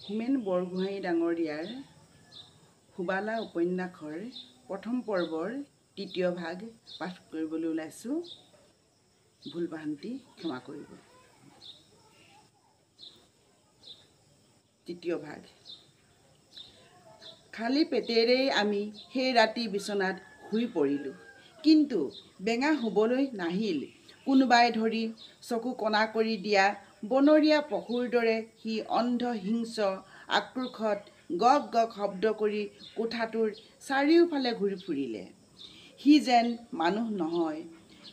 হোমেন বৰগোহাঁই ডাঙৰীয়াৰ সুবালা উপন্যাসৰ প্ৰথম পৰ্বৰ তৃতীয় ভাগ পাঠ কৰিবলৈ ওলাইছোঁ। ভুল ভ্ৰান্তি ক্ষমা কৰিব। তৃতীয় ভাগ। খালী পেটেৰেই আমি সেই ৰাতি বিচনাত শুই পৰিলোঁ, কিন্তু বেঙা শুবলৈ নাহিল। কোনোবাই ধৰি চকু কণা কৰি দিয়া বনৰীয়া পশুৰ দৰে সি অন্ধ হিংস্ৰ আক্ৰোশত গক গক শব্দ কৰি কোঠাটোৰ চাৰিওফালে ঘূৰি ফুৰিলে। সি যেন মানুহ নহয়,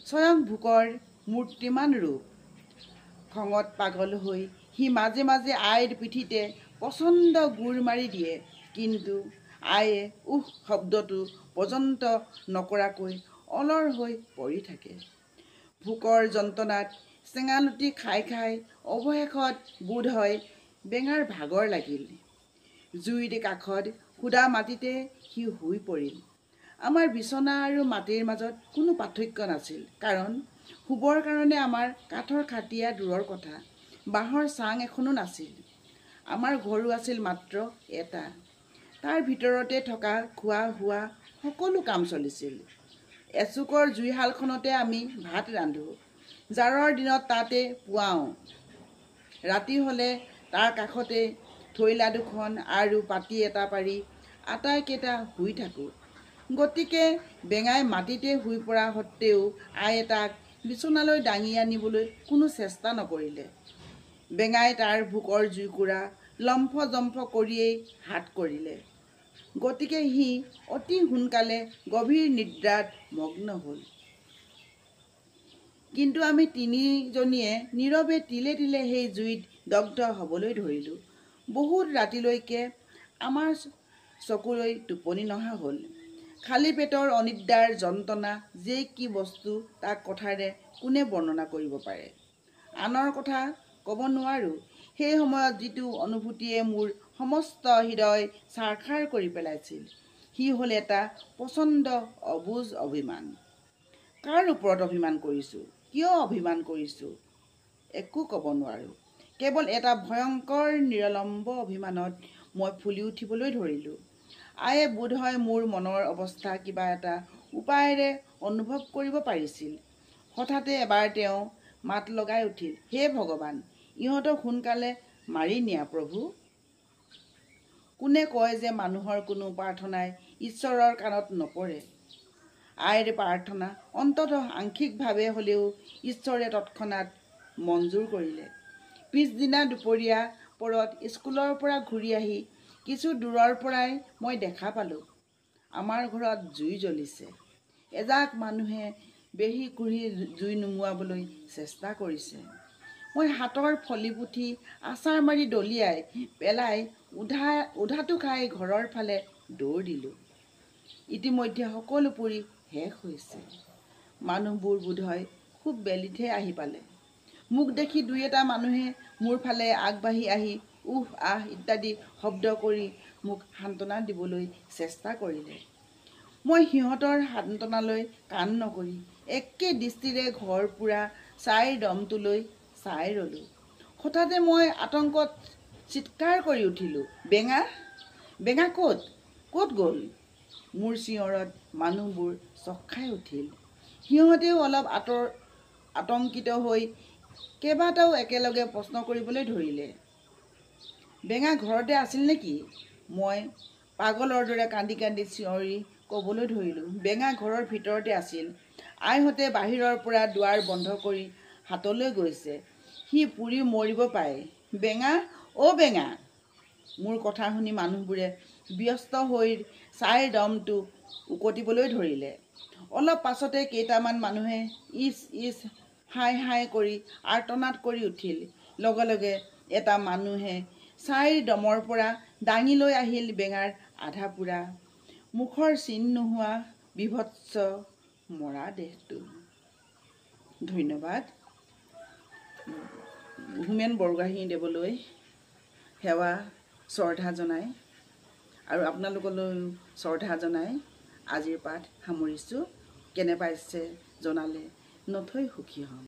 স্বয়ং ভোকৰ মূৰ্তিমান ৰূপ। খঙত পাগল হৈ সি মাজে মাজে আইৰ পিঠিতে পচন্দ গোৰ মাৰি দিয়ে, কিন্তু আয়ে উহ শব্দটো পৰ্যন্ত নকৰাকৈ অলৰ হৈ পৰি থাকে। ভোকৰ যন্ত্ৰণাত চেঙালুটি খাই খাই অৱশেষত বোধ হয় বেঙাৰ ভাগৰ লাগিল। জুইৰ কাষত সুদা মাটিতে সি শুই পৰিল। আমাৰ বিচনা আৰু মাটিৰ মাজত কোনো পাৰ্থক্য নাছিল, কাৰণ শুবৰ কাৰণে আমাৰ কাঠৰ খাটিয়া দূৰৰ কথা, বাঁহৰ চাং এখনো নাছিল। আমাৰ ঘৰো আছিল মাত্ৰ এটা। তাৰ ভিতৰতে থকা খোৱা শোৱা সকলো কাম চলিছিল। এচুকৰ জুইশালখনতে আমি ভাত ৰান্ধোঁ, জাৰৰ দিনত তাতে পুৱাওঁ। ৰাতি হ'লে তাৰ কাষতে থৈলা দুখন আৰু পাটি এটা পাৰি আটাইকেইটা শুই থাকোঁ। গতিকে বেঙাই মাটিতে শুই পৰা সত্ত্বেও আয়ে তাক বিচনালৈ দাঙি আনিবলৈ কোনো চেষ্টা নকৰিলে। বেঙাই তাৰ ভোকৰ জুইকুৰা লম্ফ জম্ফ কৰিয়েই হাত কৰিলে। গতিকে সি অতি সোনকালে গভীৰ নিদ্ৰাত মগ্ন হ'ল। কিন্তু আমি তিনিজনীয়ে নীৰৱে তিলে তিলে সেই জুইত দগ্ধ হ'বলৈ ধৰিলোঁ। বহুত ৰাতিলৈকে আমাৰ চকুলৈ টোপনি নহা হ'ল। খালী পেটৰ অনিদ্ৰাৰ যন্ত্ৰণা যে কি বস্তু তাক কথাৰে কোনে বৰ্ণনা কৰিব পাৰে। আনৰ কথা ক'ব নোৱাৰোঁ। সেই সময়ত যিটো অনুভূতিয়ে মোৰ সমস্ত হৃদয় ছাৰখাৰ কৰি পেলাইছিল, সি হ'ল এটা প্ৰচণ্ড অবুজ অভিমান। কাৰ ওপৰত অভিমান কৰিছোঁ, কিয় অভিমান কৰিছোঁ, একো ক'ব নোৱাৰোঁ। কেৱল এটা ভয়ংকৰ নিৰলম্ব অভিমানত মই ফুলি উঠিবলৈ ধৰিলোঁ। আয়ে বোধহয় মোৰ মনৰ অৱস্থা কিবা এটা উপায়েৰে অনুভৱ কৰিব পাৰিছিল। হঠাতে এবাৰ তেওঁ মাত লগাই উঠিল, হে ভগৱান, ইহঁতক সোনকালে মাৰি নিয়া প্ৰভু। কোনে কয় যে মানুহৰ কোনো প্ৰাৰ্থনাই ঈশ্বৰৰ কাণত নপৰে। আইৰ প্ৰাৰ্থনা অন্ততঃ আংশিকভাৱে হ'লেও ঈশ্বৰে তৎক্ষণাত মঞ্জুৰ কৰিলে। পিছদিনা দুপৰীয়া পৰত স্কুলৰ পৰা ঘূৰি আহি কিছু দূৰৰ পৰাই মই দেখা পালোঁ, আমাৰ ঘৰত জুই জ্বলিছে। এজাক মানুহে বেঢ়ি কুঢ়ি জুই নুমুৱাবলৈ চেষ্টা কৰিছে। মই হাতৰ ফলি পুথি আছাৰ মাৰি দলিয়াই পেলাই উধাটো খাই ঘৰৰ ফালে দৌৰ দিলোঁ। ইতিমধ্যে সকলো পুৰি শেষ হৈছে। মানুহবোৰ বোধহয় খুব বেলিতহে আহি পালে। মোক দেখি দুই এটা মানুহে মোৰ ফালে আগবাঢ়ি আহি উহ আহ ইত্যাদি শব্দ কৰি মোক সান্তনা দিবলৈ চেষ্টা কৰিলে। মই সিহঁতৰ সান্তনালৈ কাণ নকৰি একে দৃষ্টিৰে ঘৰ পোৰা ছাইৰ দমটোলৈ চাই ৰ'লোঁ। হঠাতে মই আতংকত চিৎকাৰ কৰি উঠিলোঁ, বেঙা, বেঙা ক'ত, ক'ত গ'ল? মোৰ চিঞৰত মানুহবোৰ চক খাই উঠিল। সিহঁতেও অলপ আতংকিত হৈ কেইবাটাও একেলগে প্ৰশ্ন কৰিবলৈ ধৰিলে, বেঙা ঘৰতে আছিল নেকি? মই পাগলৰ দৰে কান্দি কান্দি চিঞৰি ক'বলৈ ধৰিলোঁ, বেঙা ঘৰৰ ভিতৰতে আছিল। আইহঁতে বাহিৰৰ পৰা দুৱাৰ বন্ধ কৰি হাতলৈ গৈছে। সি পুৰি মৰিব পাৰে। বেঙা, অ' বেঙা। মোৰ কথা শুনি মানুহবোৰে ব্যস্ত হৈ ছাইৰ দমটো উকটিবলৈ ধৰিলে। অলপ পাছতে কেইটামান মানুহে ইচ ইচ হাই হাই কৰি আৰ্তনাদ কৰি উঠিল। লগে লগে এটা মানুহে ছাইৰ দমৰ পৰা দাঙি লৈ আহিল বেঙাৰ আধা পোৰা, মুখৰ চিন নোহোৱা বিভৎস মৰা দেহটো। ধন্যবাদ। হোমেন বৰগোহাঁই দেৱলৈ সেৱা শ্ৰদ্ধা জনাই আৰু আপোনালোকলৈও শ্ৰদ্ধা জনাই আজিৰ পাঠ সামৰিছোঁ। কেনে পাইছে জনালে নথৈ সুখী হ'ম।